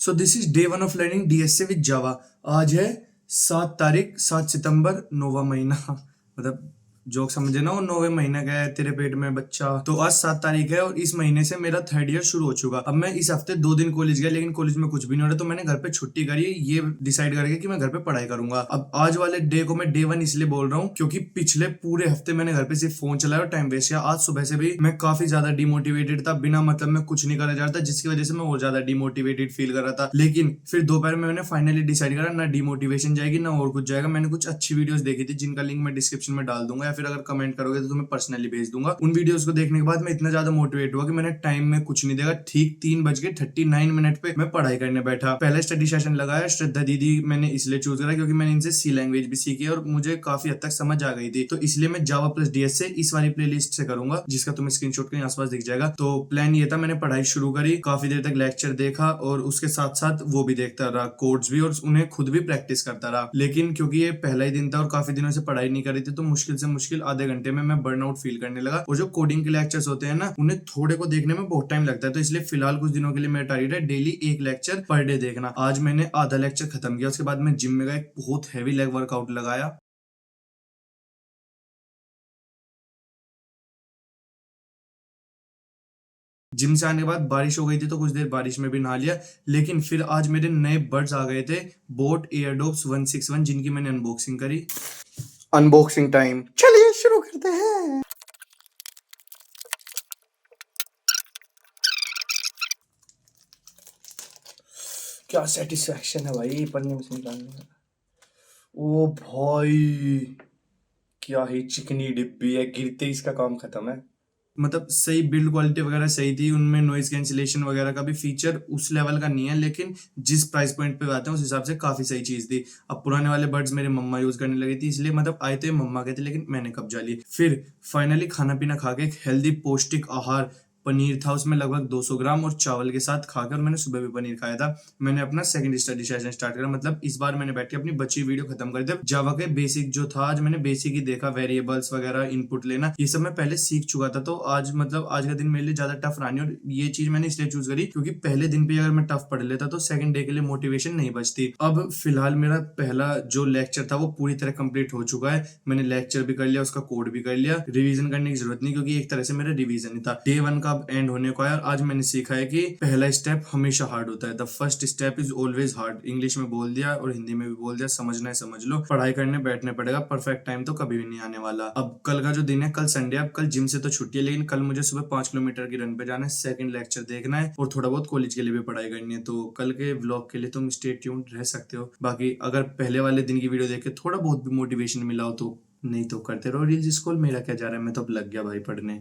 So this is day one of learning DSA with Java. आज है 7 तारीख, 7 सितंबर, नौवा महीना। मतलब जोक समझे ना, वो नौवे महीना का है तेरे पेट में बच्चा। तो आज 7 तारीख है और इस महीने से मेरा थर्ड ईयर शुरू हो चुका। अब मैं इस हफ्ते 2 दिन कॉलेज गया, लेकिन कॉलेज में कुछ भी नहीं हो रहा, तो मैंने घर पे छुट्टी करी, ये डिसाइड करके कि मैं घर पे पढ़ाई करूंगा। अब आज वाले डे को मैं डे वन इसलिए बोल रहा हूँ क्योंकि पिछले पूरे हफ्ते मैंने घर पे सिर्फ फोन चलाया और टाइम वेस्ट किया। आज सुबह से भी मैं काफी ज्यादा डिमोटिवेटेड था, बिना मतलब में कुछ नहीं करा जा रहा था, जिसकी वजह से मैं और ज्यादा डिमोटिवेटेड फील कर रहा था। लेकिन फिर दोपहर में मैंने फाइनली डिसाइड करा, ना डिमोटिवेशन जाएगी ना और कुछ जाएगा। मैंने कुछ अच्छी वीडियोस देखी थी जिनका लिंक मैं डिस्क्रिप्शन में डाल दूंगा, या फिर अगर कमेंट करोगे तो तुम्हें पर्सनली भेज दूंगा। उन वीडियोस को देखने के बाद मैं इतना ज्यादा मोटिवेट हुआ कि मैंने टाइम में कुछ नहीं देखा, ठीक 3:39 पे मैं पढ़ाई करने बैठा। पहले स्टडी सेशन लगाया, श्रद्धा दीदी मैंने इसलिए चूज करा क्योंकि मैंने इनसे सी लैंग्वेज भी सीखी और मुझे काफी हद तक समझ आ गई थी। तो इसलिए मैं जावा प्लस डीएस से इस वाली प्लेलिस्ट से करूंगा, जिसका तुम्हें स्क्रीनशॉट कहीं आसपास दिख जाएगा। तो प्लान ये था, मैंने पढ़ाई शुरू करी, काफी देर तक लेक्चर देखा और उसके साथ साथ वो भी देखता रहा, कोड्स भी, और उन्हें खुद भी प्रैक्टिस करता रहा। लेकिन क्योंकि ये पहला ही दिन था और काफी दिनों से पढ़ाई नहीं करी थी, तो मुश्किल से मुश्किल आधे घंटे में मैं बर्नआउट फील करने लगा। और जो कोडिंग के लेक्चर्स होते हैं ना, उन्हें थोड़े को देखने में बहुत टाइम लगता है, तो इसलिए फिलहाल कुछ दिनों के लिए मेरा टारगेट है डेली एक लेक्चर पर डे देखना। आज मैंने आधा लेक्चर खत्म किया, उसके बाद मैं जिम में गया, एक बहुत हैवी लेग वर्कआउट लगाया। जिम से आने के बाद बारिश हो गई थी, तो कुछ देर बारिश में भी नहा लिया। लेकिन फिर आज मेरे नए बड्स आ गए थे, बोट एयरडॉप्स 161, जिनकी मैंने अनबॉक्सिंग करी। अनबॉक्सिंग टाइम, चलिए शुरू करते हैं। क्या सेटिस्फैक्शन है भाई पन्ने में से निकालने में। ओ भाई, क्या ही चिकनी डिब्बी है, गिरते ही इसका काम खत्म है। मतलब सही बिल्ड क्वालिटी वगैरह सही थी, उनमें नॉइज कैंसिलेशन वगैरह का भी फीचर उस लेवल का नहीं है, लेकिन जिस प्राइस पॉइंट पे आते हैं उस हिसाब से काफी सही चीज थी। अब पुराने वाले बड्स मेरी मम्मा यूज करने लगी थी, इसलिए मतलब आए थे मम्मा के थे, लेकिन मैंने कब्जा ली। फिर फाइनली खाना पीना खा के, एक हेल्दी पौष्टिक आहार पनीर था उसमें लगभग 200 ग्राम, और चावल के साथ खाकर मैंने सुबह भी पनीर खाया था। मैंने अपना सेकंड स्टडी सेशन स्टार्ट करा, मतलब इस बार मैंने बैठ के अपनी बची वीडियो खत्म कर दी। जावा के बेसिक जो था, आज मैंने बेसिक ही देखा, वेरिएबल्स वगैरह, इनपुट लेना, ये सब मैं पहले सीख चुका था। तो आज मतलब आज का दिन मेरे लिए ज्यादा टफ रहा नहीं, और ये चीज मैंने इसलिए चूज करी क्योंकि पहले दिन पे अगर मैं टफ पढ़ लेता तो सेकंड डे के लिए मोटिवेशन नहीं बचती। अब फिलहाल मेरा पहला जो लेक्चर था वो पूरी तरह कंप्लीट हो चुका है। मैंने लेक्चर भी कर लिया, उसका कोड भी कर लिया, रिवीजन करने की जरूरत नहीं क्योंकि एक तरह से मेरा रिवीजन ही था। डे वन का अब एंड होने को आया। आज मैंने सीखा है कि पहला स्टेप हमेशा हार्ड होता है, the first step is always hard. English में बोल दिया और हिंदी में भी बोल दिया, समझना है समझ लो, पढ़ाई करने बैठने पड़ेगा, परफेक्ट टाइम तो कभी भी नहीं आने वाला। अब कल का जो दिन है, कल संडे, अब कल जिम से तो छुट्टी है, लेकिन कल मुझे सुबह 5 किलोमीटर की रन पे जाना है, सेकंड लेक्चर देखना है और थोड़ा बहुत कॉलेज के लिए भी पढ़ाई करनी है। तो कल के व्लॉग के लिए तुम स्टे ट्यून्ड रह सकते हो। बाकी अगर पहले वाले दिन की वीडियो देख के थोड़ा बहुत भी मोटिवेशन मिला हो तो, नहीं तो करते रहो रील्स स्क्रॉल। मेरा क्या जा रहा है, मैं तो अब लग गया भाई पढ़ने।